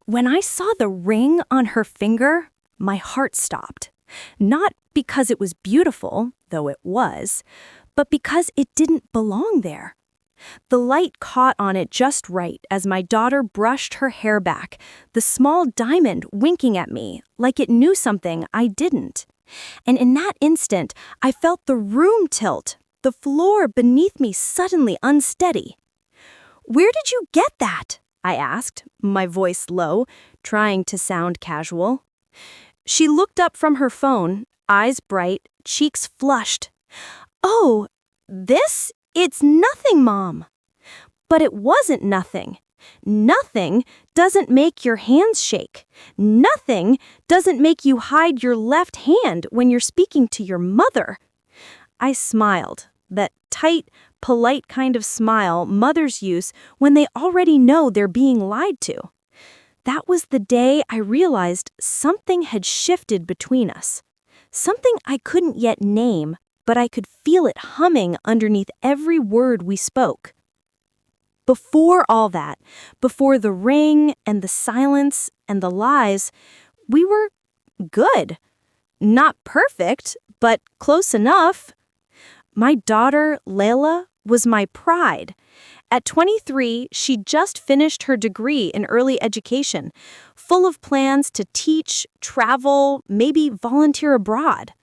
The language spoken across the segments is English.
When I saw the ring on her finger, my heart stopped. Not because it was beautiful, though it was, but because it didn't belong there. The light caught on it just right as my daughter brushed her hair back, the small diamond winking at me like it knew something I didn't. And in that instant, I felt the room tilt, the floor beneath me suddenly unsteady. "Where did you get that?" I asked, my voice low, trying to sound casual. She looked up from her phone, eyes bright, cheeks flushed. "Oh, this? It's nothing, Mom." But it wasn't nothing. Nothing doesn't make your hands shake. Nothing doesn't make you hide your left hand when you're speaking to your mother. I smiled, that tight, polite kind of smile mothers use when they already know they're being lied to. That was the day I realized something had shifted between us. Something I couldn't yet name, but I could feel it humming underneath every word we spoke. Before all that, before the ring and the silence and the lies, we were good. Not perfect, but close enough. My daughter, Leila, was my pride. At 23, she just finished her degree in early education, full of plans to teach, travel, maybe volunteer abroad.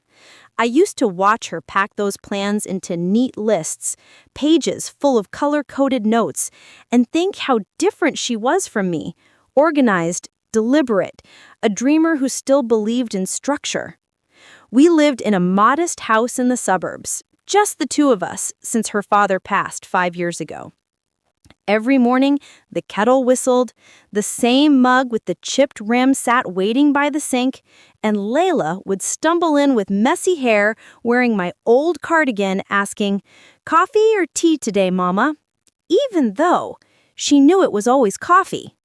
I used to watch her pack those plans into neat lists, pages full of color-coded notes, and think how different she was from me, organized, deliberate, a dreamer who still believed in structure. We lived in a modest house in the suburbs, just the two of us, since her father passed 5 years ago. Every morning, the kettle whistled, the same mug with the chipped rim sat waiting by the sink, and Leila would stumble in with messy hair, wearing my old cardigan, asking, "Coffee or tea today, Mama?" Even though she knew it was always coffee.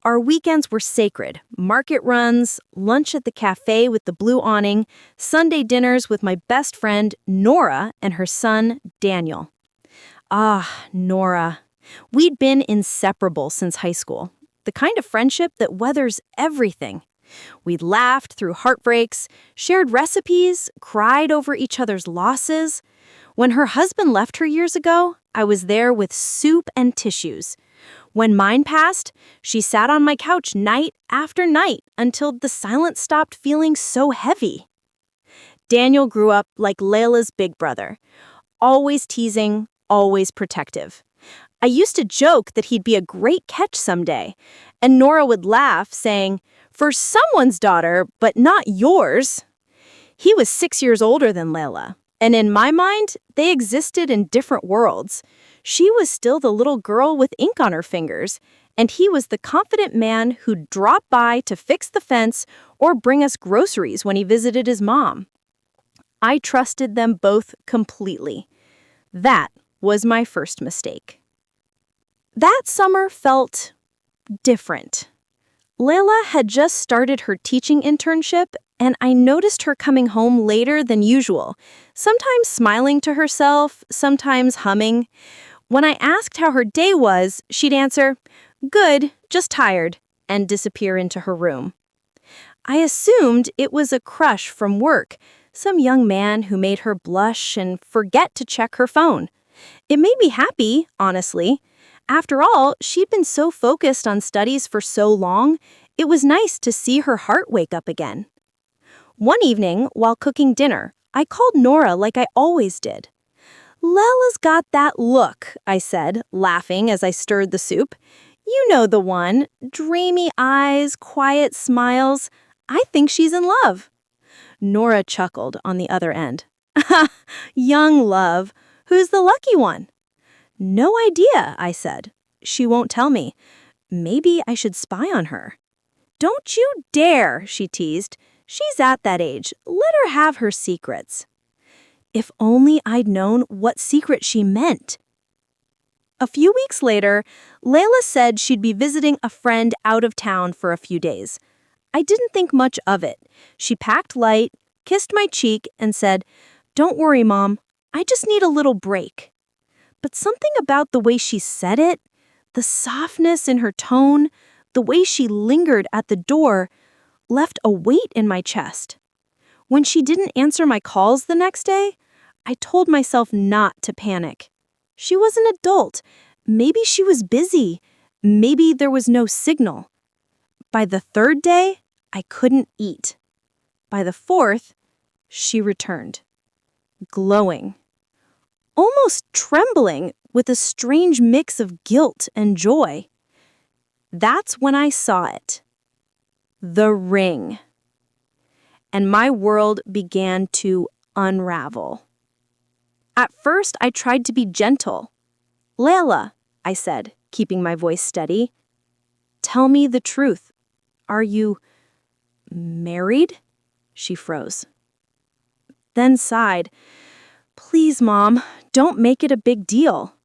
Our weekends were sacred. Market runs, lunch at the cafe with the blue awning, Sunday dinners with my best friend, Nora, and her son, Daniel. Ah, Nora. We'd been inseparable since high school, the kind of friendship that weathers everything. We'd laughed through heartbreaks, shared recipes, cried over each other's losses. When her husband left her years ago, I was there with soup and tissues. When mine passed, she sat on my couch night after night until the silence stopped feeling so heavy. Daniel grew up like Leila's big brother, always teasing, always protective. I used to joke that he'd be a great catch someday, and Nora would laugh, saying, "For someone's daughter, but not yours." He was 6 years older than Leila, and in my mind, they existed in different worlds. She was still the little girl with ink on her fingers, and he was the confident man who'd drop by to fix the fence or bring us groceries when he visited his mom. I trusted them both completely. That was my first mistake. That summer felt different. Leila had just started her teaching internship, and I noticed her coming home later than usual, sometimes smiling to herself, sometimes humming. When I asked how her day was, she'd answer, "Good, just tired," and disappear into her room. I assumed it was a crush from work, some young man who made her blush and forget to check her phone. It made me happy, honestly. After all, she'd been so focused on studies for so long, it was nice to see her heart wake up again. One evening, while cooking dinner, I called Nora like I always did. "Leila's got that look," I said, laughing as I stirred the soup. "You know the one, dreamy eyes, quiet smiles. I think she's in love." Nora chuckled on the other end. "Young love. Who's the lucky one?" "No idea," I said. "She won't tell me. Maybe I should spy on her." "Don't you dare," she teased. "She's at that age. Let her have her secrets." If only I'd known what secret she meant. A few weeks later, Leila said she'd be visiting a friend out of town for a few days. I didn't think much of it. She packed light, kissed my cheek, and said, "Don't worry, Mom. I just need a little break." But something about the way she said it, the softness in her tone, the The way she lingered at the door left a weight in my chest. When she didn't answer my calls the next day, I told myself not to panic. She was an adult. Maybe she was busy. Maybe there was no signal. By the third day, I couldn't eat. By the fourth, she returned, glowing, almost trembling with a strange mix of guilt and joy. That's when I saw it. The ring. And my world began to unravel. At first, I tried to be gentle. "Leila," I said, keeping my voice steady, "tell me the truth. Are you married?" She froze. Then sighed. "Please, Mom, don't make it a big deal."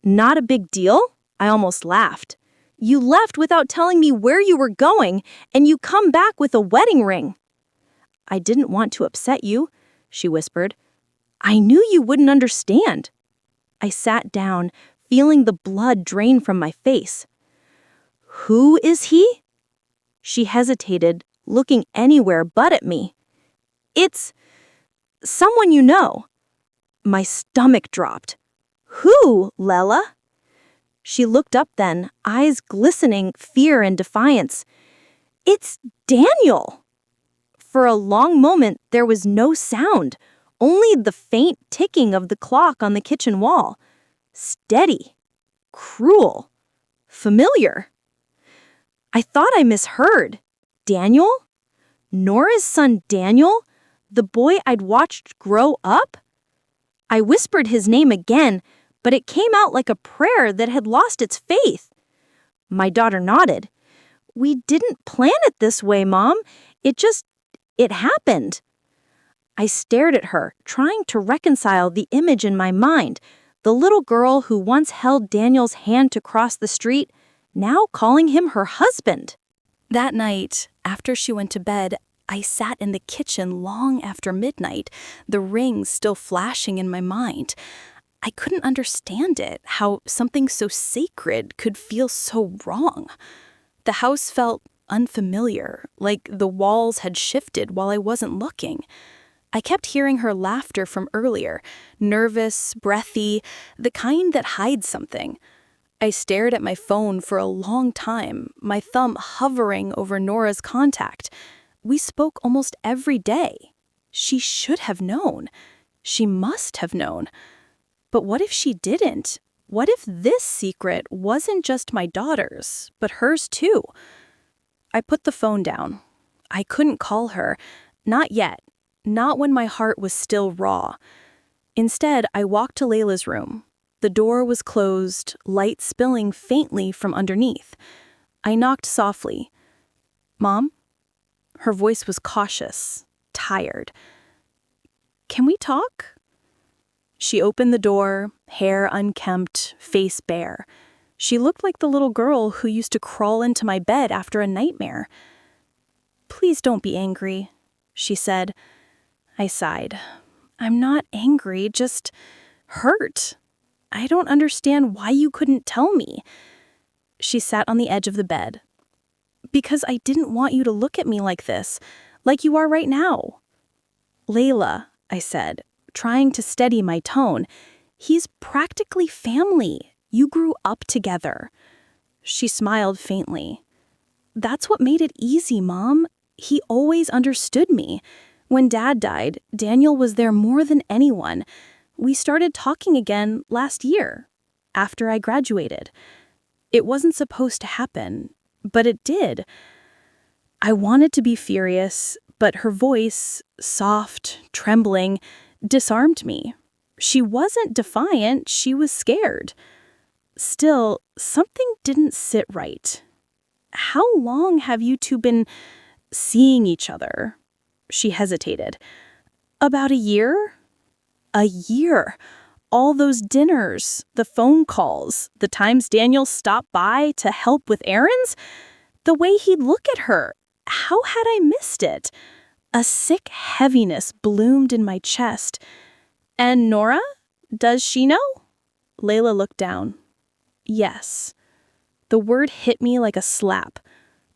"Not a big deal?" I almost laughed. "You left without telling me where you were going, and you come back with a wedding ring." "I didn't want to upset you," she whispered. "I knew you wouldn't understand." I sat down, feeling the blood drain from my face. "Who is he?" She hesitated, looking anywhere but at me. "It's someone you know." My stomach dropped. "Who, Leila?" She looked up then, eyes glistening, fear and defiance. "It's Daniel." For a long moment, there was no sound, only the faint ticking of the clock on the kitchen wall. Steady, cruel, familiar. I thought I misheard. Daniel? Nora's son Daniel? The boy I'd watched grow up? I whispered his name again, but it came out like a prayer that had lost its faith. My daughter nodded. "We didn't plan it this way, Mom. It happened." I stared at her, trying to reconcile the image in my mind, the little girl who once held Daniel's hand to cross the street, now calling him her husband. That night, after she went to bed, I sat in the kitchen long after midnight, the ring still flashing in my mind. I couldn't understand it, how something so sacred could feel so wrong. The house felt unfamiliar, like the walls had shifted while I wasn't looking. I kept hearing her laughter from earlier, nervous, breathy, the kind that hides something. I stared at my phone for a long time, my thumb hovering over Nora's contact. We spoke almost every day. She should have known. She must have known. But what if she didn't? What if this secret wasn't just my daughter's, but hers too? I put the phone down. I couldn't call her. Not yet. Not when my heart was still raw. Instead, I walked to Leila's room. The door was closed, light spilling faintly from underneath. I knocked softly. "Mom?" Her voice was cautious, tired. "Can we talk?" She opened the door, hair unkempt, face bare. She looked like the little girl who used to crawl into my bed after a nightmare. "Please don't be angry," she said. I sighed. "I'm not angry, just hurt. I don't understand why you couldn't tell me." She sat on the edge of the bed. "Because I didn't want you to look at me like this, like you are right now." "Leila," I said, trying to steady my tone, "he's practically family. You grew up together." She smiled faintly. "That's what made it easy, Mom. He always understood me. When Dad died, Daniel was there more than anyone. We started talking again last year, after I graduated. It wasn't supposed to happen, but it did." I wanted to be furious, but her voice, soft, trembling, disarmed me. She wasn't defiant, she was scared. Still, something didn't sit right. "How long have you two been seeing each other?" She hesitated. "About a year?" A year. All those dinners, the phone calls, the times Daniel stopped by to help with errands, the way he'd look at her. How had I missed it? A sick heaviness bloomed in my chest. "And Nora? Does she know?" Leila looked down. "Yes." The word hit me like a slap.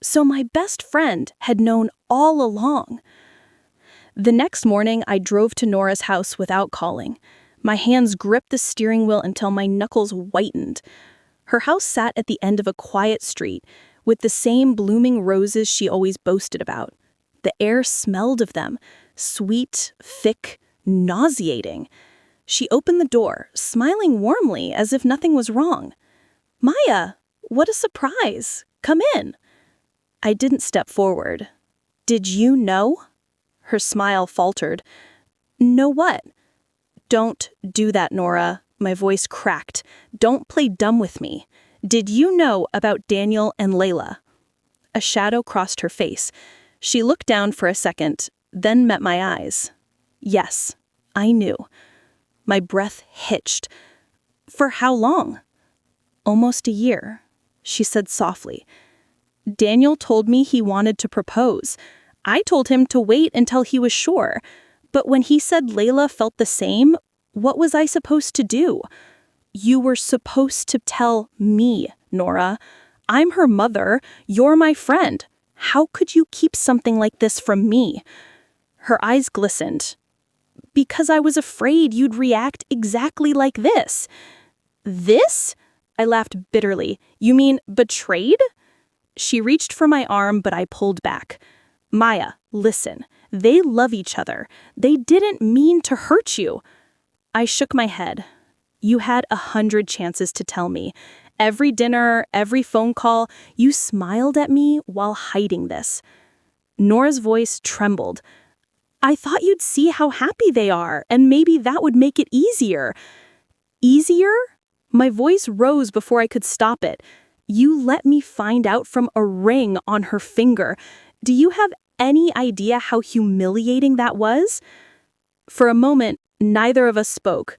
So my best friend had known all along. The next morning, I drove to Nora's house without calling. My hands gripped the steering wheel until my knuckles whitened. Her house sat at the end of a quiet street, with the same blooming roses she always boasted about. The air smelled of them, sweet, thick, nauseating. She opened the door, smiling warmly as if nothing was wrong. "Maya, what a surprise! Come in." I didn't step forward. "Did you know?" Her smile faltered. "Know what?" "Don't do that, Nora." My voice cracked. "Don't play dumb with me. Did you know about Daniel and Leila?" A shadow crossed her face. She looked down for a second, then met my eyes. Yes, I knew. My breath hitched. "For how long?" "Almost a year," she said softly. "Daniel told me he wanted to propose. I told him to wait until he was sure. But when he said Leila felt the same, what was I supposed to do?" "You were supposed to tell me, Nora. I'm her mother. You're my friend. How could you keep something like this from me?" Her eyes glistened. "Because I was afraid you'd react exactly like this." "This?" I laughed bitterly. "You mean betrayed?" She reached for my arm, but I pulled back. "Maya, listen. They love each other. They didn't mean to hurt you." I shook my head. "You had 100 chances to tell me. Every dinner, every phone call, you smiled at me while hiding this." Nora's voice trembled. "I thought you'd see how happy they are, and maybe that would make it easier." "Easier?" My voice rose before I could stop it. "You let me find out from a ring on her finger. Do you have any idea how humiliating that was?" For a moment, neither of us spoke.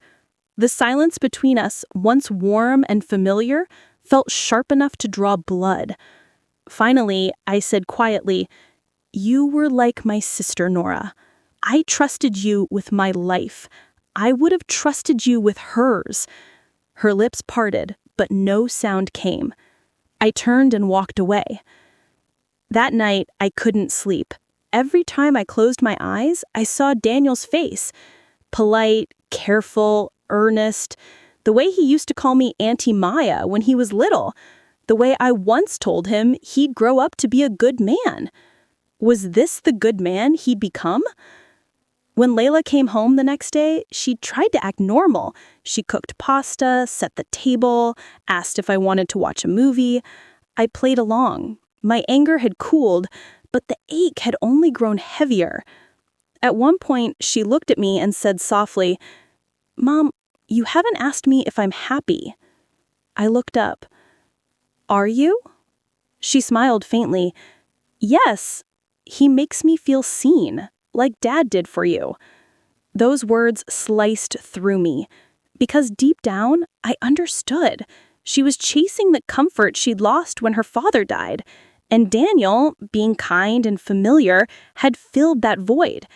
The silence between us, once warm and familiar, felt sharp enough to draw blood. Finally, I said quietly, "You were like my sister, Nora. I trusted you with my life. I would have trusted you with hers." Her lips parted, but no sound came. I turned and walked away. That night, I couldn't sleep. Every time I closed my eyes, I saw Daniel's face. Polite, careful, earnest. The way he used to call me Auntie Maya when he was little. The way I once told him he'd grow up to be a good man. Was this the good man he'd become? When Leila came home the next day, she tried to act normal. She cooked pasta, set the table, asked if I wanted to watch a movie. I played along. My anger had cooled, but the ache had only grown heavier. At one point, she looked at me and said softly, "Mom, you haven't asked me if I'm happy." I looked up. "Are you?" She smiled faintly. "Yes, he makes me feel seen, like Dad did for you." Those words sliced through me, because deep down, I understood. She was chasing the comfort she'd lost when her father died, and Daniel, being kind and familiar, had filled that void.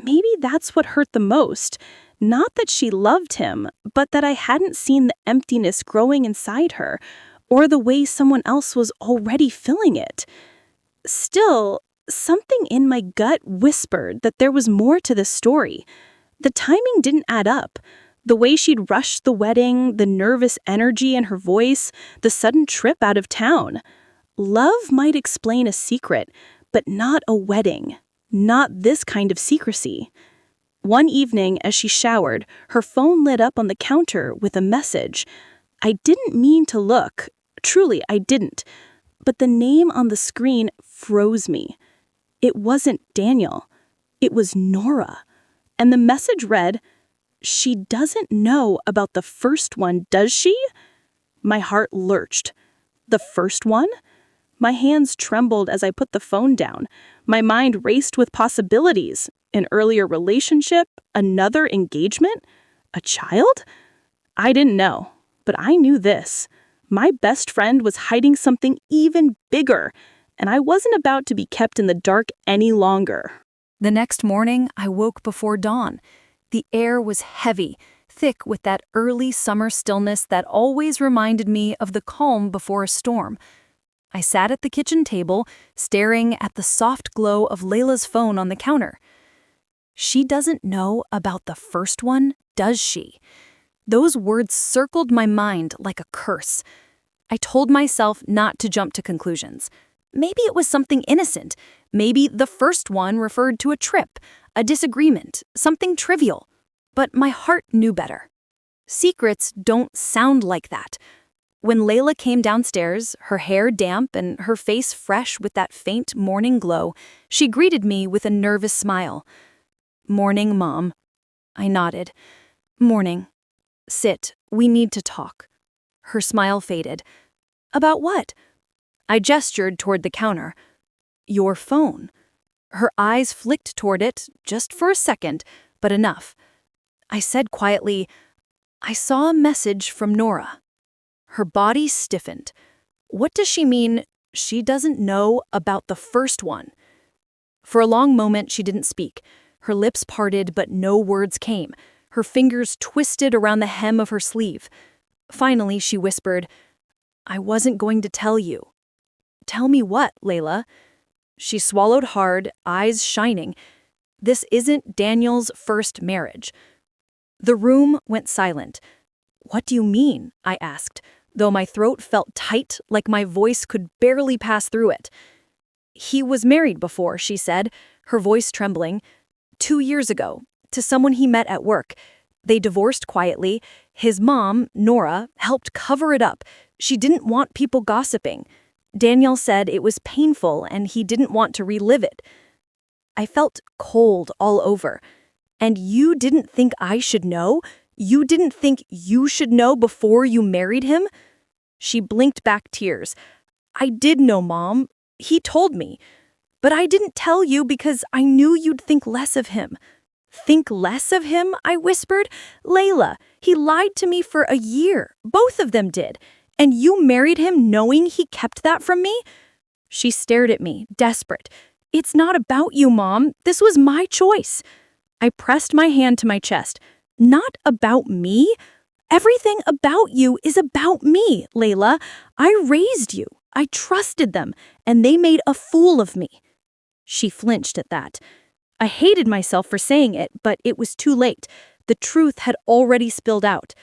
Maybe that's what hurt the most. Not that she loved him, but that I hadn't seen the emptiness growing inside her, or the way someone else was already filling it. Still, something in my gut whispered that there was more to this story. The timing didn't add up. The way she'd rushed the wedding, the nervous energy in her voice, the sudden trip out of town. Love might explain a secret, but not a wedding. Not this kind of secrecy. One evening, as she showered, her phone lit up on the counter with a message. I didn't mean to look. Truly, I didn't. But the name on the screen froze me. It wasn't Daniel. It was Nora. And the message read, "She doesn't know about the first one, does she?" My heart lurched. The first one? My hands trembled as I put the phone down. My mind raced with possibilities. An earlier relationship? Another engagement? A child? I didn't know, but I knew this. My best friend was hiding something even bigger, and I wasn't about to be kept in the dark any longer. The next morning, I woke before dawn. The air was heavy, thick with that early summer stillness that always reminded me of the calm before a storm. I sat at the kitchen table, staring at the soft glow of Leila's phone on the counter. She doesn't know about the first one, does she? Those words circled my mind like a curse. I told myself not to jump to conclusions. Maybe it was something innocent. Maybe the first one referred to a trip, a disagreement, something trivial. But my heart knew better. Secrets don't sound like that. When Leila came downstairs, her hair damp and her face fresh with that faint morning glow, she greeted me with a nervous smile. "Morning, Mom." I nodded. "Morning. Sit, we need to talk." Her smile faded. "About what?" I gestured toward the counter. "Your phone." Her eyes flicked toward it, just for a second, but enough. I said quietly, "I saw a message from Nora." Her body stiffened. What does she mean, she doesn't know about the first one? For a long moment, she didn't speak. Her lips parted, but no words came. Her fingers twisted around the hem of her sleeve. Finally, she whispered, "I wasn't going to tell you." "Tell me what, Leila?" She swallowed hard, eyes shining. "This isn't Daniel's first marriage." The room went silent. "What do you mean?" I asked, though my throat felt tight, like my voice could barely pass through it. "He was married before," she said, her voice trembling. 2 years ago, to someone he met at work. They divorced quietly. His mom, Nora, helped cover it up. She didn't want people gossiping. Daniel said it was painful and he didn't want to relive it. I felt cold all over. "And you didn't think I should know? You didn't think you should know before you married him?" She blinked back tears. "I did know, Mom. He told me. But I didn't tell you because I knew you'd think less of him." "Think less of him?" I whispered. "Leila, he lied to me for a year. Both of them did. And you married him knowing he kept that from me?" She stared at me, desperate. "It's not about you, Mom. This was my choice." I pressed my hand to my chest. "Not about me? Everything about you is about me, Leila. I raised you. I trusted them, and they made a fool of me." She flinched at that. I hated myself for saying it, but it was too late. The truth had already spilled out.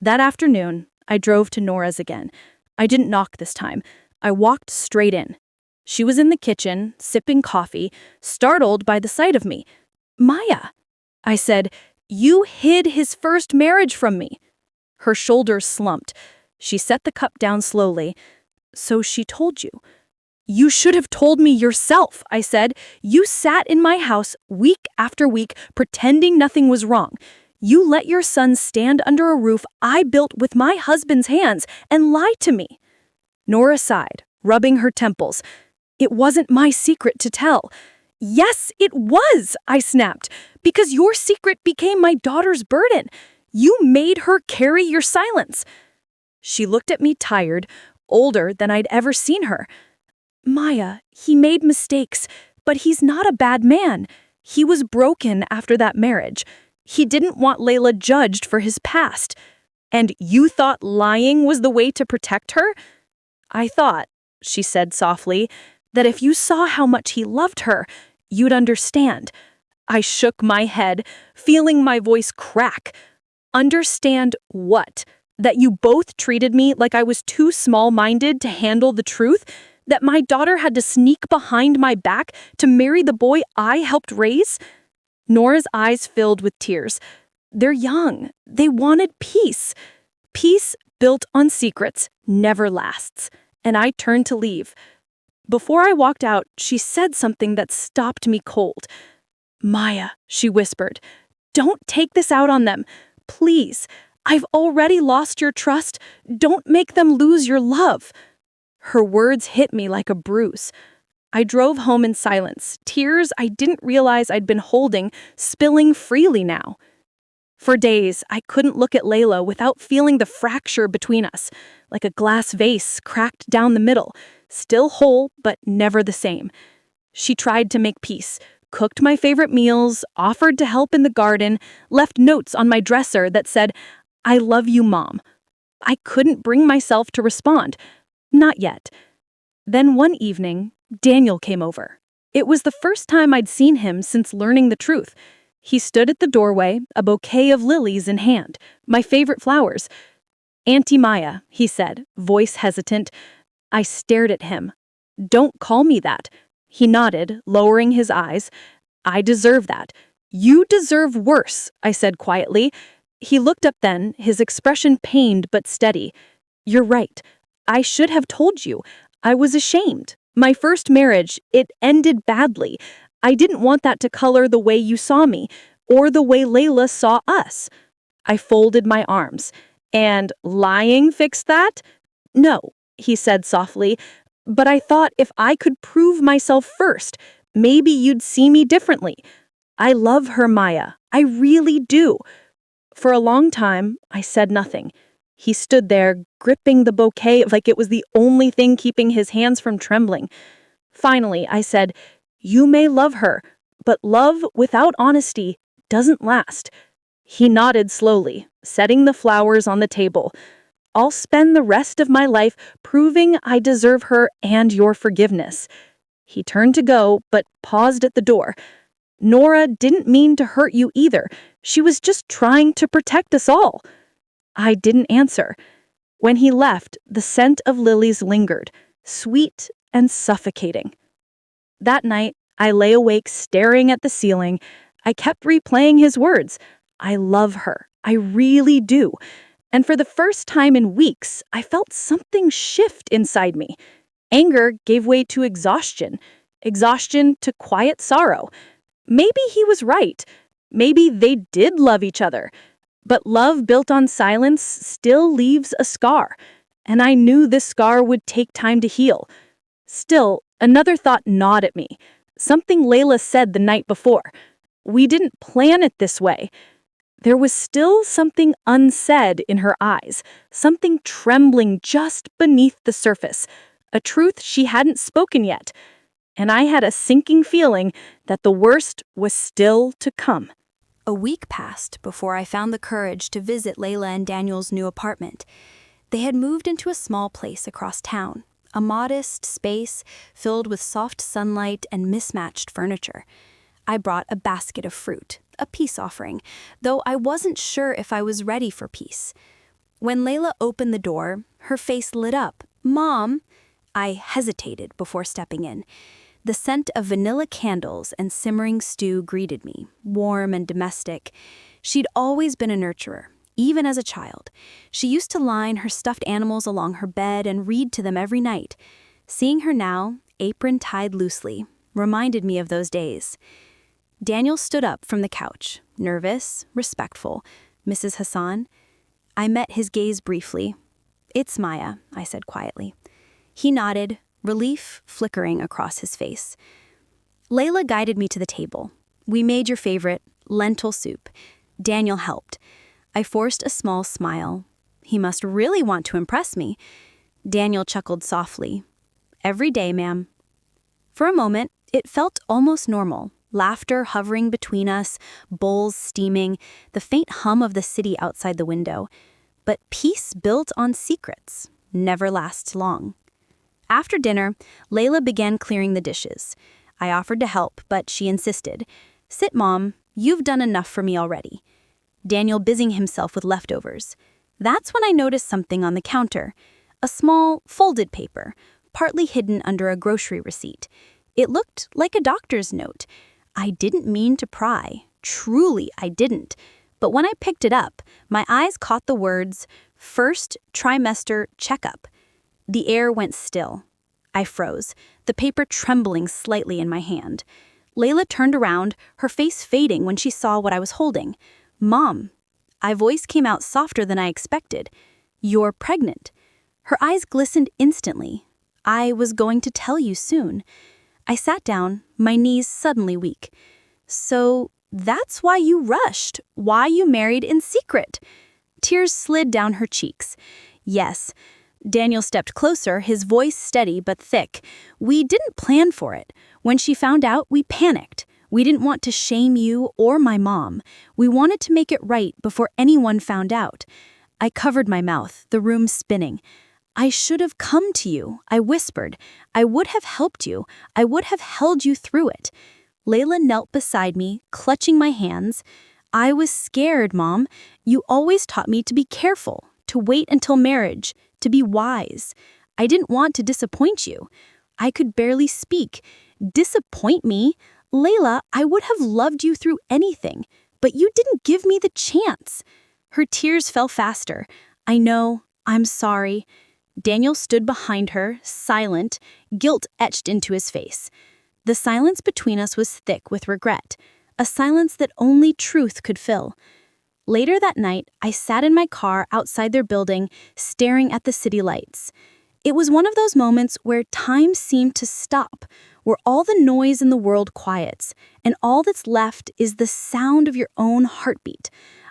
That afternoon, I drove to Nora's again. I didn't knock this time. I walked straight in. She was in the kitchen, sipping coffee, startled by the sight of me. "Maya," I said, "you hid his first marriage from me." Her shoulders slumped. She set the cup down slowly. "So she told you." "You should have told me yourself," I said. "You sat in my house week after week pretending nothing was wrong. You let your son stand under a roof I built with my husband's hands and lie to me." Nora sighed, rubbing her temples. "It wasn't my secret to tell." "Yes, it was," I snapped, "because your secret became my daughter's burden. You made her carry your silence." She looked at me tired, older than I'd ever seen her. "Maya, he made mistakes, but he's not a bad man. He was broken after that marriage. He didn't want Leila judged for his past. And you thought lying was the way to protect her?" "I thought," she said softly, "that if you saw how much he loved her, you'd understand." I shook my head, feeling my voice crack. "Understand what? That you both treated me like I was too small-minded to handle the truth? That my daughter had to sneak behind my back to marry the boy I helped raise?" Nora's eyes filled with tears. "They're young. They wanted peace. Peace built on secrets never lasts." And I turned to leave. Before I walked out, she said something that stopped me cold. "Maya," she whispered, "don't take this out on them. Please. I've already lost your trust. Don't make them lose your love." Her words hit me like a bruise. I drove home in silence, tears I didn't realize I'd been holding, spilling freely now. For days, I couldn't look at Leila without feeling the fracture between us, like a glass vase cracked down the middle, still whole, but never the same. She tried to make peace, cooked my favorite meals, offered to help in the garden, left notes on my dresser that said, "I love you, Mom." I couldn't bring myself to respond. Not yet. Then one evening, Daniel came over. It was the first time I'd seen him since learning the truth. He stood at the doorway, a bouquet of lilies in hand, my favorite flowers. "Auntie Maya," he said, voice hesitant. I stared at him. "Don't call me that." He nodded, lowering his eyes. "I deserve that." "You deserve worse," I said quietly. He looked up then, his expression pained but steady. "You're right. I should have told you. I was ashamed. My first marriage, it ended badly. I didn't want that to color the way you saw me, or the way Leila saw us." I folded my arms. "And lying fixed that?" "No," he said softly, "but I thought if I could prove myself first, maybe you'd see me differently. I love her, Maya. I really do." For a long time, I said nothing. He stood there, gripping the bouquet like it was the only thing keeping his hands from trembling. Finally, I said, "You may love her, but love without honesty doesn't last." He nodded slowly, setting the flowers on the table. "I'll spend the rest of my life proving I deserve her and your forgiveness." He turned to go, but paused at the door. "Nora didn't mean to hurt you either. She was just trying to protect us all." I didn't answer. When he left, the scent of lilies lingered, sweet and suffocating. That night, I lay awake staring at the ceiling. I kept replaying his words. "I love her. I really do." And for the first time in weeks, I felt something shift inside me. Anger gave way to exhaustion. Exhaustion to quiet sorrow. Maybe he was right. Maybe they did love each other. But love built on silence still leaves a scar. And I knew this scar would take time to heal. Still, another thought gnawed at me. Something Leila said the night before. We didn't plan it this way. There was still something unsaid in her eyes, something trembling just beneath the surface, a truth she hadn't spoken yet. And I had a sinking feeling that the worst was still to come. A week passed before I found the courage to visit Leila and Daniel's new apartment. They had moved into a small place across town, a modest space filled with soft sunlight and mismatched furniture. I brought a basket of fruit, a peace offering, though I wasn't sure if I was ready for peace. When Leila opened the door, her face lit up. "Mom!" I hesitated before stepping in. The scent of vanilla candles and simmering stew greeted me, warm and domestic. She'd always been a nurturer, even as a child. She used to line her stuffed animals along her bed and read to them every night. Seeing her now, apron tied loosely, reminded me of those days. Daniel stood up from the couch, nervous, respectful. "Mrs. Hassan?" I met his gaze briefly. "It's Maya," I said quietly. He nodded, relief flickering across his face. Leila guided me to the table. "We made your favorite, lentil soup." Daniel helped. I forced a small smile. He must really want to impress me. Daniel chuckled softly. "Every day, ma'am." For a moment, it felt almost normal. Laughter hovering between us, bowls steaming, the faint hum of the city outside the window. But peace built on secrets never lasts long. After dinner, Leila began clearing the dishes. I offered to help, but she insisted. "Sit, Mom. You've done enough for me already." Daniel busying himself with leftovers. That's when I noticed something on the counter. A small, folded paper, partly hidden under a grocery receipt. It looked like a doctor's note. I didn't mean to pry. Truly, I didn't. But when I picked it up, my eyes caught the words, "First trimester checkup." The air went still. I froze, the paper trembling slightly in my hand. Leila turned around, her face fading when she saw what I was holding. "Mom." My voice came out softer than I expected. "You're pregnant." Her eyes glistened instantly. "I was going to tell you soon." I sat down, my knees suddenly weak. "So that's why you rushed, why you married in secret." Tears slid down her cheeks. "Yes." Daniel stepped closer, his voice steady but thick. "We didn't plan for it. When she found out, we panicked. We didn't want to shame you or my mom. We wanted to make it right before anyone found out." I covered my mouth, the room spinning. "I should have come to you," I whispered. "I would have helped you. I would have held you through it." Leila knelt beside me, clutching my hands. "I was scared, Mom. You always taught me to be careful, to wait until marriage, to be wise. I didn't want to disappoint you." I could barely speak. "Disappoint me? Leila, I would have loved you through anything, but you didn't give me the chance." Her tears fell faster. "I know. I'm sorry." Daniel stood behind her, silent, guilt etched into his face. The silence between us was thick with regret, a silence that only truth could fill. Later that night, I sat in my car outside their building, staring at the city lights. It was one of those moments where time seemed to stop, where all the noise in the world quiets, and all that's left is the sound of your own heartbeat.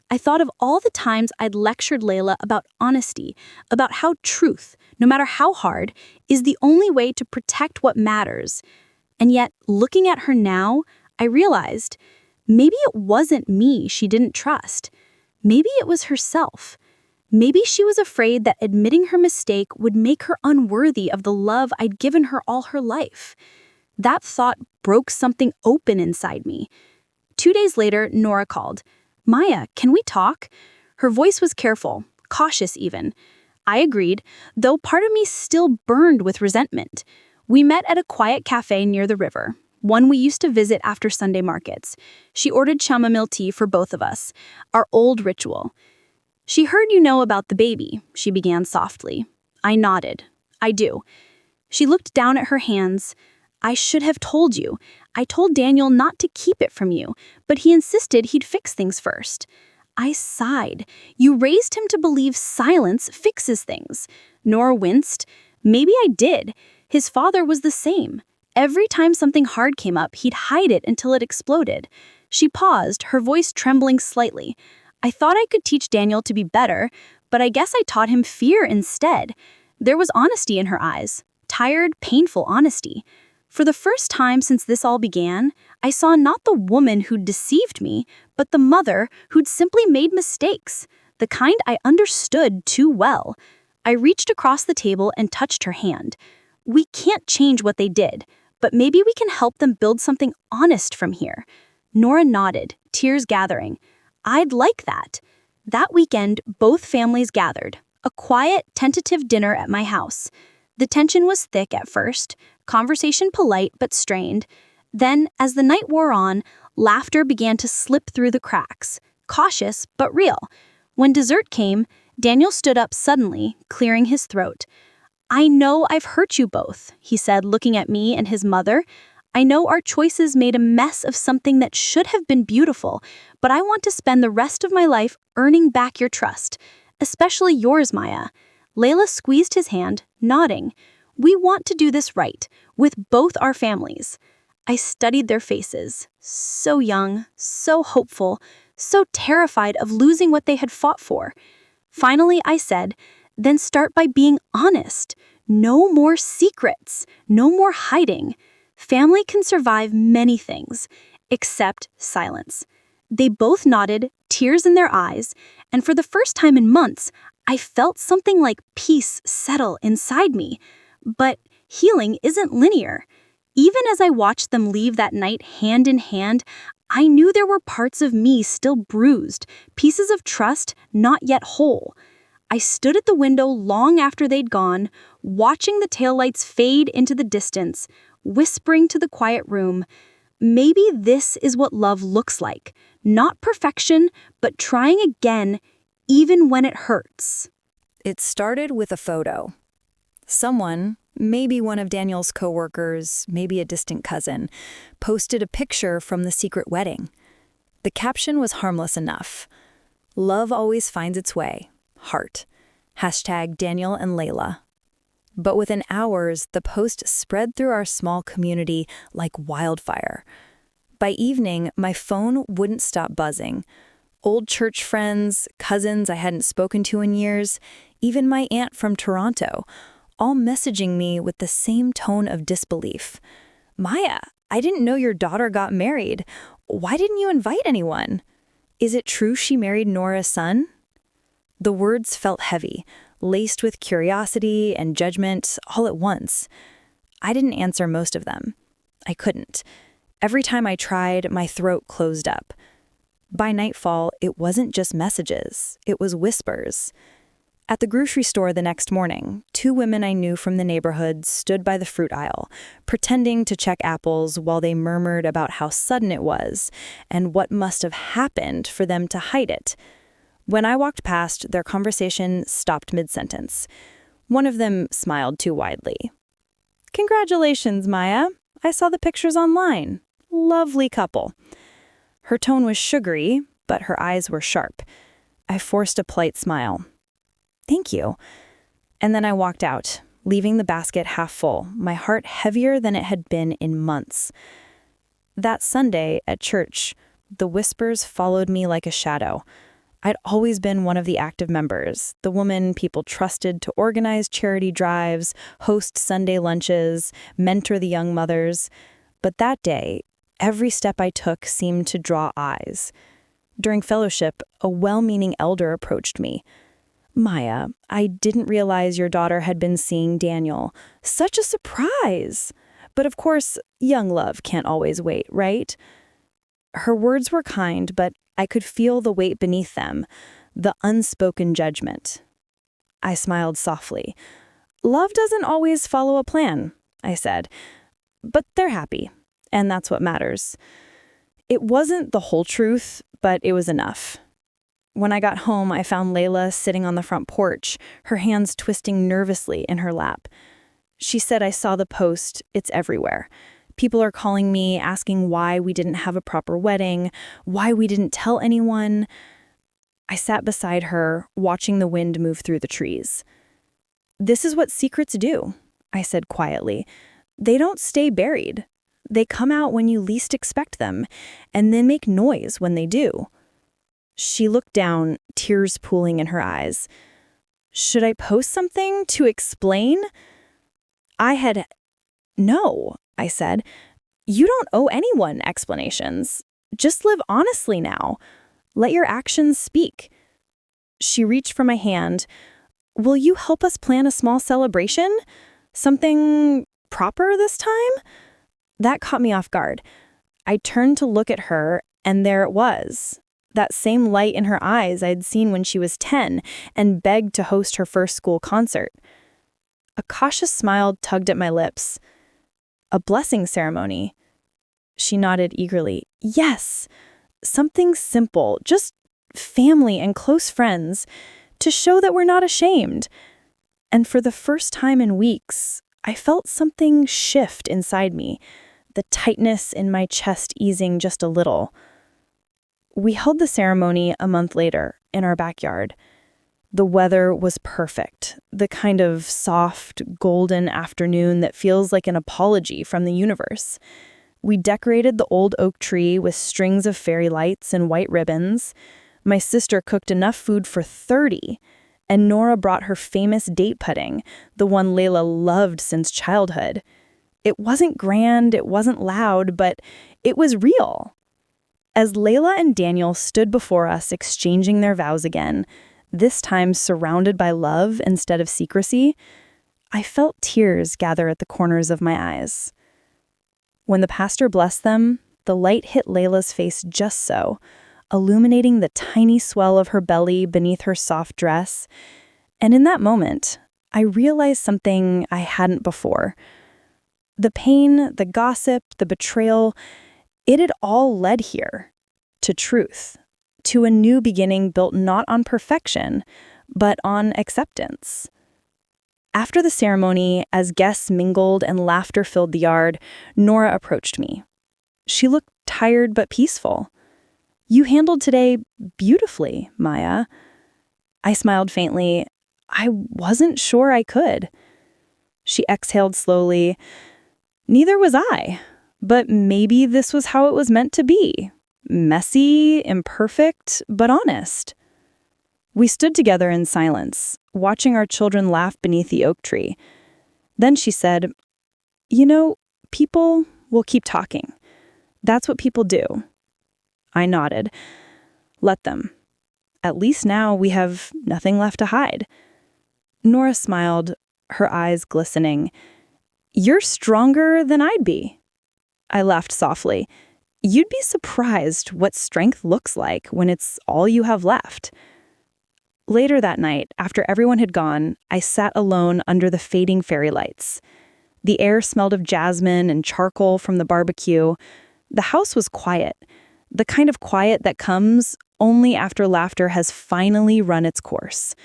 I thought of all the times I'd lectured Leila about honesty, about how truth, no matter how hard, is the only way to protect what matters. And yet, looking at her now, I realized maybe it wasn't me she didn't trust. Maybe it was herself. Maybe she was afraid that admitting her mistake would make her unworthy of the love I'd given her all her life. That thought broke something open inside me. 2 days later, Nora called. "Maya, can we talk?" Her voice was careful, cautious even. I agreed, though part of me still burned with resentment. We met at a quiet cafe near the river, one we used to visit after Sunday markets. She ordered chamomile tea for both of us, our old ritual. "She heard you know about the baby," she began softly. I nodded. "I do." She looked down at her hands. "I should have told you. I told Daniel not to keep it from you, but he insisted he'd fix things first." I sighed. "You raised him to believe silence fixes things." Nora winced. "Maybe I did. His father was the same. Every time something hard came up, he'd hide it until it exploded." She paused, her voice trembling slightly. "I thought I could teach Daniel to be better, but I guess I taught him fear instead." There was honesty in her eyes. Tired, painful honesty. For the first time since this all began, I saw not the woman who'd deceived me, but the mother who'd simply made mistakes, the kind I understood too well. I reached across the table and touched her hand. "We can't change what they did, but maybe we can help them build something honest from here." Nora nodded, tears gathering. "I'd like that." That weekend, both families gathered. A quiet, tentative dinner at my house. The tension was thick at first, conversation polite but strained. Then, as the night wore on, laughter began to slip through the cracks, cautious but real. When dessert came, Daniel stood up suddenly, clearing his throat. "I know I've hurt you both," he said, looking at me and his mother. "I know our choices made a mess of something that should have been beautiful, but I want to spend the rest of my life earning back your trust, especially yours, Maya." Leila squeezed his hand, nodding. "We want to do this right, with both our families." I studied their faces, so young, so hopeful, so terrified of losing what they had fought for. Finally, I said, "Then start by being honest. No more secrets, no more hiding. Family can survive many things, except silence." They both nodded, tears in their eyes, and for the first time in months, I felt something like peace settle inside me. But healing isn't linear. Even as I watched them leave that night hand in hand, I knew there were parts of me still bruised, pieces of trust not yet whole. I stood at the window long after they'd gone, watching the taillights fade into the distance, whispering to the quiet room, maybe this is what love looks like. Not perfection, but trying again, even when it hurts. It started with a photo. Someone, maybe one of Daniel's coworkers, maybe a distant cousin, posted a picture from the secret wedding. The caption was harmless enough. "Love always finds its way. Heart. Hashtag Daniel and Leila." But within hours, the post spread through our small community like wildfire. By evening, my phone wouldn't stop buzzing. Old church friends, cousins I hadn't spoken to in years, even my aunt from Toronto, all messaging me with the same tone of disbelief. "Maya, I didn't know your daughter got married. Why didn't you invite anyone? Is it true she married Nora's son?" The words felt heavy, laced with curiosity and judgment all at once. I didn't answer most of them. I couldn't. Every time I tried, my throat closed up. By nightfall, it wasn't just messages, it was whispers. At the grocery store the next morning, 2 women I knew from the neighborhood stood by the fruit aisle, pretending to check apples while they murmured about how sudden it was and what must have happened for them to hide it. When I walked past, their conversation stopped mid-sentence. One of them smiled too widely. "Congratulations, Maya. I saw the pictures online. Lovely couple." Her tone was sugary, but her eyes were sharp. I forced a polite smile. "Thank you." And then I walked out, leaving the basket half full, my heart heavier than it had been in months. That Sunday at church, the whispers followed me like a shadow. I'd always been one of the active members, the woman people trusted to organize charity drives, host Sunday lunches, mentor the young mothers. But that day, every step I took seemed to draw eyes. During fellowship, a well-meaning elder approached me. "Maya, I didn't realize your daughter had been seeing Daniel. Such a surprise! But of course, young love can't always wait, right?" Her words were kind, but I could feel the weight beneath them, the unspoken judgment. I smiled softly. "Love doesn't always follow a plan," I said. "But they're happy, and that's what matters." It wasn't the whole truth, but it was enough. When I got home, I found Leila sitting on the front porch, her hands twisting nervously in her lap. She said, "I saw the post. It's everywhere. People are calling me, asking why we didn't have a proper wedding, why we didn't tell anyone." I sat beside her, watching the wind move through the trees. "This is what secrets do," I said quietly. "They don't stay buried. They come out when you least expect them, and then make noise when they do." She looked down, tears pooling in her eyes. "Should I post something to explain?" "No," I said. "You don't owe anyone explanations. Just live honestly now. Let your actions speak." She reached for my hand. "Will you help us plan a small celebration? Something proper this time?" That caught me off guard. I turned to look at her, and there it was. That same light in her eyes I'd seen when she was 10 and begged to host her first school concert. A cautious smile tugged at my lips. "A blessing ceremony?" She nodded eagerly. "Yes, something simple, just family and close friends, to show that we're not ashamed." And for the first time in weeks, I felt something shift inside me, the tightness in my chest easing just a little. We held the ceremony a month later in our backyard. The weather was perfect, the kind of soft, golden afternoon that feels like an apology from the universe. We decorated the old oak tree with strings of fairy lights and white ribbons. My sister cooked enough food for 30, and Nora brought her famous date pudding, the one Leila loved since childhood. It wasn't grand, it wasn't loud, but it was real. As Leila and Daniel stood before us exchanging their vows again, this time surrounded by love instead of secrecy, I felt tears gather at the corners of my eyes. When the pastor blessed them, the light hit Leila's face just so, illuminating the tiny swell of her belly beneath her soft dress. And in that moment, I realized something I hadn't before. The pain, the gossip, the betrayal, it had all led here, to truth, to a new beginning built not on perfection, but on acceptance. After the ceremony, as guests mingled and laughter filled the yard, Nora approached me. She looked tired but peaceful. "You handled today beautifully, Maya." I smiled faintly. I wasn't sure I could. She exhaled slowly. "Neither was I, but maybe this was how it was meant to be. Messy, imperfect, but honest." We stood together in silence, watching our children laugh beneath the oak tree. Then she said, "You know, people will keep talking. That's what people do." I nodded. "Let them. At least now we have nothing left to hide." Nora smiled, her eyes glistening. "You're stronger than I'd be." I laughed softly. "You'd be surprised what strength looks like when it's all you have left." Later that night, after everyone had gone, I sat alone under the fading fairy lights. The air smelled of jasmine and charcoal from the barbecue. The house was quiet, the kind of quiet that comes only after laughter has finally run its course.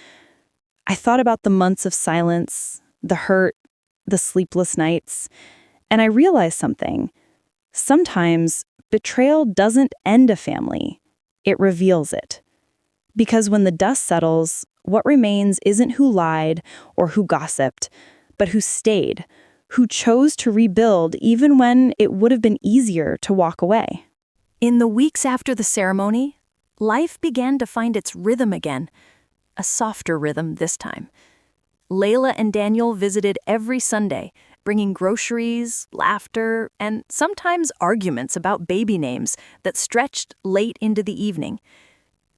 I thought about the months of silence, the hurt, the sleepless nights, and I realized something. Sometimes betrayal doesn't end a family, it reveals it. Because when the dust settles, what remains isn't who lied or who gossiped, but who stayed, who chose to rebuild even when it would have been easier to walk away. In the weeks after the ceremony, life began to find its rhythm again, a softer rhythm this time. Leila and Daniel visited every Sunday, bringing groceries, laughter, and sometimes arguments about baby names that stretched late into the evening.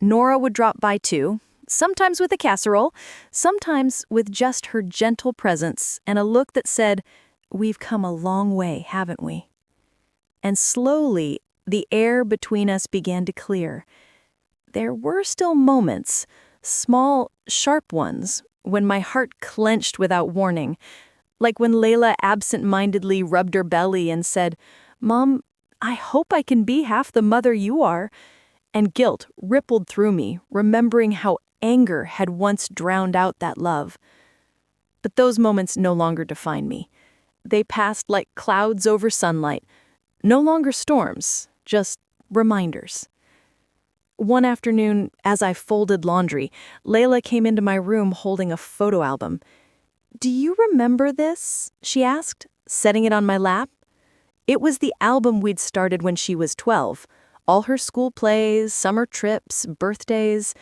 Nora would drop by too, sometimes with a casserole, sometimes with just her gentle presence and a look that said, "We've come a long way, haven't we?" And slowly, the air between us began to clear. There were still moments, small, sharp ones, when my heart clenched without warning, like when Leila absent-mindedly rubbed her belly and said, "Mom, I hope I can be half the mother you are," and guilt rippled through me, remembering how anger had once drowned out that love. But those moments no longer define me. They passed like clouds over sunlight, no longer storms, just reminders. One afternoon, as I folded laundry, Leila came into my room holding a photo album. "Do you remember this?" she asked, setting it on my lap. It was the album we'd started when she was 12. All her school plays, summer trips, birthdays.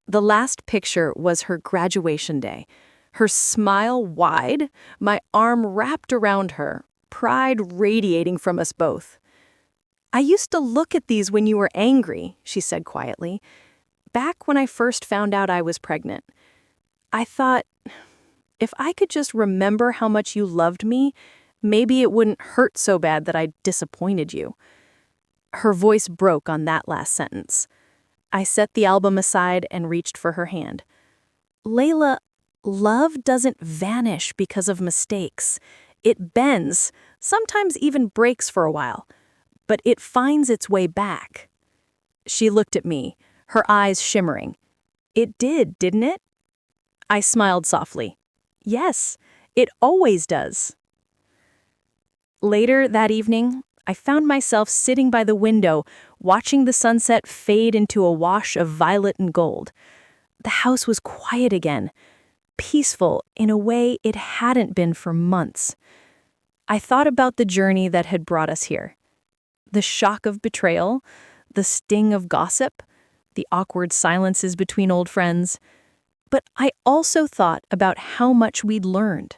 The last picture was her graduation day. Her smile wide, my arm wrapped around her, pride radiating from us both. "I used to look at these when you were angry," she said quietly. "Back when I first found out I was pregnant. I thought, if I could just remember how much you loved me, maybe it wouldn't hurt so bad that I disappointed you." Her voice broke on that last sentence. I set the album aside and reached for her hand. "Leila, love doesn't vanish because of mistakes. It bends, sometimes even breaks for a while, but it finds its way back." She looked at me, her eyes shimmering. "It did, didn't it?" I smiled softly. "Yes, it always does." Later that evening, I found myself sitting by the window, watching the sunset fade into a wash of violet and gold. The house was quiet again, peaceful in a way it hadn't been for months. I thought about the journey that had brought us here. The shock of betrayal, the sting of gossip, the awkward silences between old friends. But I also thought about how much we'd learned.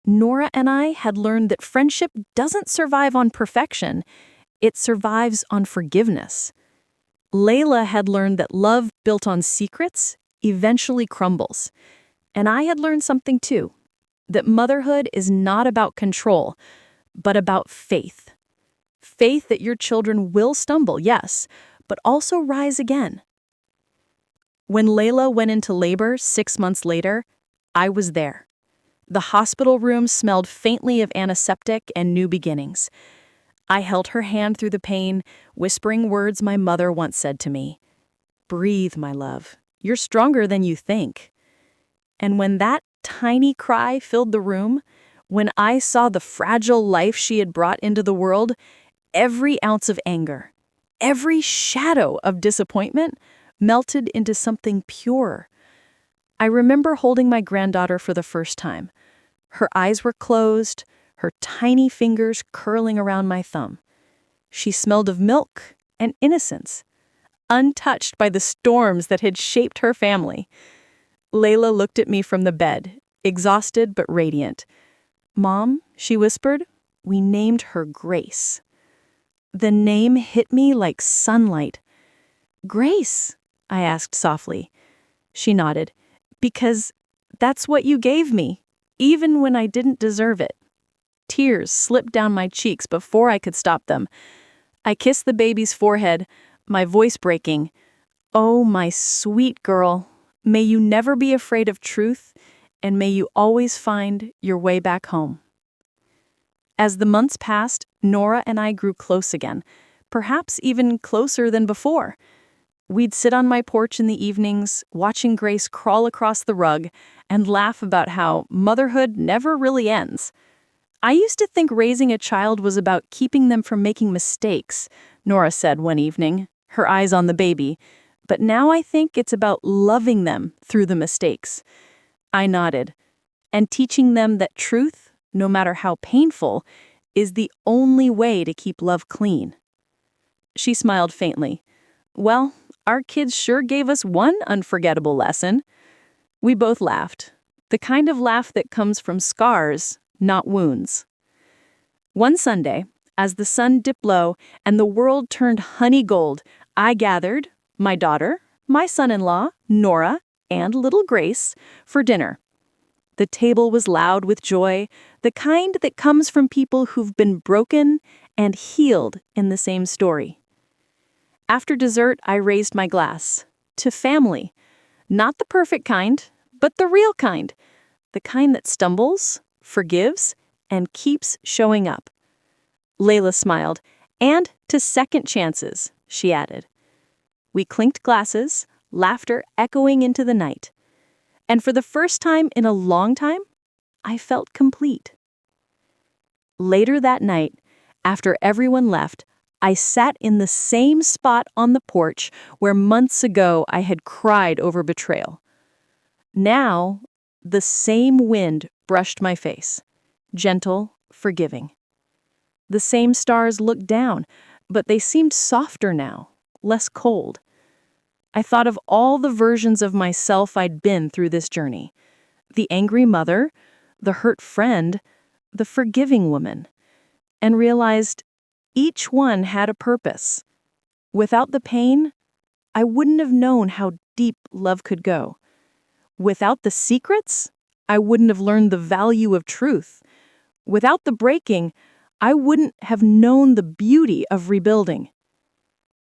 Nora and I had learned that friendship doesn't survive on perfection, it survives on forgiveness. Leila had learned that love built on secrets eventually crumbles. And I had learned something too, that motherhood is not about control, but about faith. Faith that your children will stumble, yes, but also rise again. When Leila went into labor 6 months later, I was there. The hospital room smelled faintly of antiseptic and new beginnings. I held her hand through the pain, whispering words my mother once said to me. "Breathe, my love. You're stronger than you think." And when that tiny cry filled the room, when I saw the fragile life she had brought into the world, every ounce of anger, every shadow of disappointment melted into something pure. I remember holding my granddaughter for the first time. Her eyes were closed, her tiny fingers curling around my thumb. She smelled of milk and innocence, untouched by the storms that had shaped her family. Leila looked at me from the bed, exhausted but radiant. "Mom," she whispered, "we named her Grace." The name hit me like sunlight. "Grace?" I asked softly. She nodded. "Because That's what you gave me, even when I didn't deserve it." Tears slipped down my cheeks before I could stop them. I kissed the baby's forehead, my voice breaking. "Oh, my sweet girl, may you never be afraid of truth, and may you always find your way back home." As the months passed, Nora and I grew close again, perhaps even closer than before. We'd sit on my porch in the evenings, watching Grace crawl across the rug, and laugh about how motherhood never really ends. "I used to think raising a child was about keeping them from making mistakes," Nora said one evening, her eyes on the baby. "But now I think it's about loving them through the mistakes." I nodded. "And teaching them that truth, no matter how painful, is the only way to keep love clean." She smiled faintly. "Well, our kids sure gave us one unforgettable lesson." We both laughed, the kind of laugh that comes from scars, not wounds. One Sunday, as the sun dipped low and the world turned honey gold, I gathered my daughter, my son-in-law, Nora, and little Grace for dinner. The table was loud with joy, the kind that comes from people who've been broken and healed in the same story. After dessert, I raised my glass to family. Not the perfect kind, but the real kind. The kind that stumbles, forgives, and keeps showing up. Leila smiled. "And to second chances," she added. We clinked glasses, laughter echoing into the night. And for the first time in a long time, I felt complete. Later that night, after everyone left, I sat in the same spot on the porch where months ago I had cried over betrayal. Now, the same wind brushed my face, gentle, forgiving. The same stars looked down, but they seemed softer now, less cold. I thought of all the versions of myself I'd been through this journey. The angry mother, the hurt friend, the forgiving woman, and realized each one had a purpose. Without the pain, I wouldn't have known how deep love could go. Without the secrets, I wouldn't have learned the value of truth. Without the breaking, I wouldn't have known the beauty of rebuilding.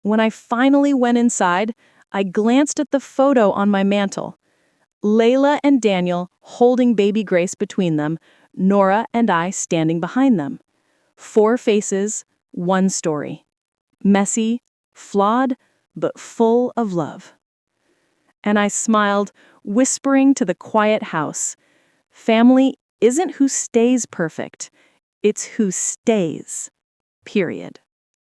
When I finally went inside, I glanced at the photo on my mantle. Leila and Daniel holding baby Grace between them, Nora and I standing behind them. 4 faces, 1 story. Messy, flawed, but full of love. And I smiled, whispering to the quiet house, "Family isn't who stays perfect, it's who stays. Period."